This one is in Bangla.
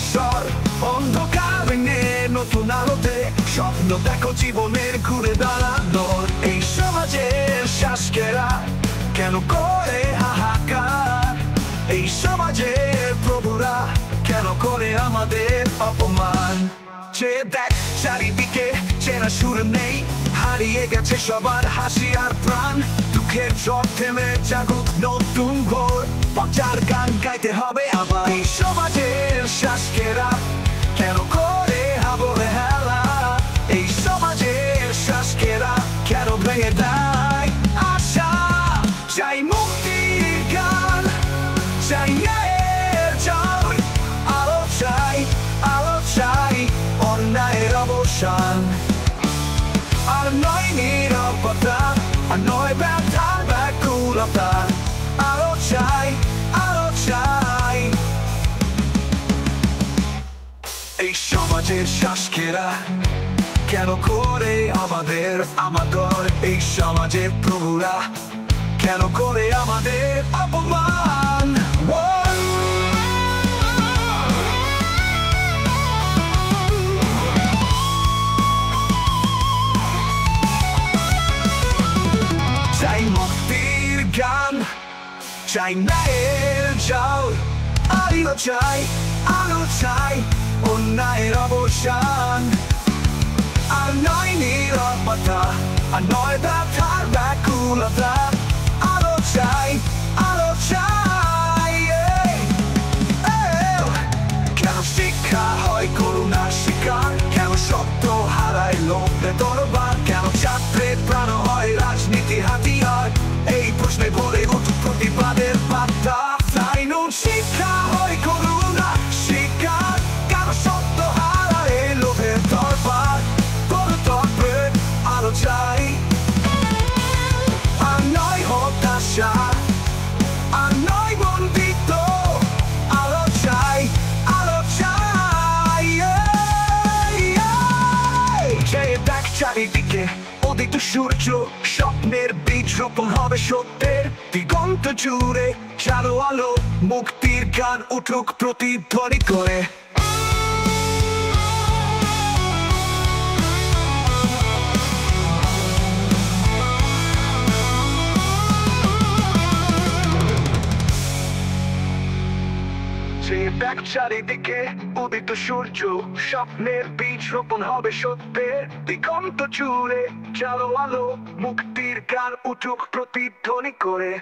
অবসর অন্ধকার ভেঙে নতুন আলোতে স্বপ্ন দেখো জীবনের ঘুরে দাঁড়ানোর। এই সমাজের শাসকেরা কেন করে হাহাকার? এই সমাজের প্রভুরা কেন করে আমাদের অপমান? চেয়ে দেখ চারিদিকে, চেনা সুর নেই, হারিয়ে গেছে সবার হাসি আর প্রাণ। দুঃখের ঝড় থেমে জাগুক নতুন ভোর, বাঁচার গান গাইতে হবে আবার। এই সমাজের শাসকেরা কেন করে অবহেলা? এই সমাজের শাসকেরা কেন ভেঙে দেয় আশা? চাই মুক্তির গান, চাই ন্যায়ের জয়, আলো চাই, আলো চাই, অন্যায়ের অবসান। আর নয় নীরবতা, আর নয় ব্যথার ব্যাকুলতা, আলো চাই, আলো চাই। এই সমাজের শাসকেরা কেন করে আমাদের আমাদের? এই সমাজের প্রভুরা কেন করে আমাদের অপমান? চাই মুক্তির গান, চাই ন্যায়ের জয়, আলো চাই, আলো চাই, অন্যায়ের অবসান। আর নয় নীরবতা, আর নয় ব্যথার ব্যাকুলতা, আলো চাই, আলো চাই। কেন শিক্ষা হয় করুণার শিকার? কেন সত্য হারায় লোভে দরবার? কেন ছাত্রের প্রাণ হয় রাজনীতি হাতিয়ার? এই প্রশ্নে ভরে উঠুক প্রতিবাদের বার্তা। তাই নুন শিক্ষা হয় করুণা শিকার, কেন সত্য হারায় লোভের দরবার? গণতন্ত্রে আলো চাই, আর নয় হতাশা, আর নয় বন্দিত, আলো চাই, আলো চাই। চেয়ে দেখ চারিদিকে, উদিত সূর্য, স্বপ্নের বীজ রোপণ হবে সত্যের দিগন্ত জুড়ে। চালো আলো, মুক্তির গান উঠুক প্রতিধ্বনি করে। চেয়ে দেখ চারিদিকে, উদিত সূর্য, স্বপ্নের বীজ রোপণ হবে সত্যের দিগন্ত জুড়ে। চালো আলো, মুক্তির গান উঠুক প্রতিধ্বনি করে।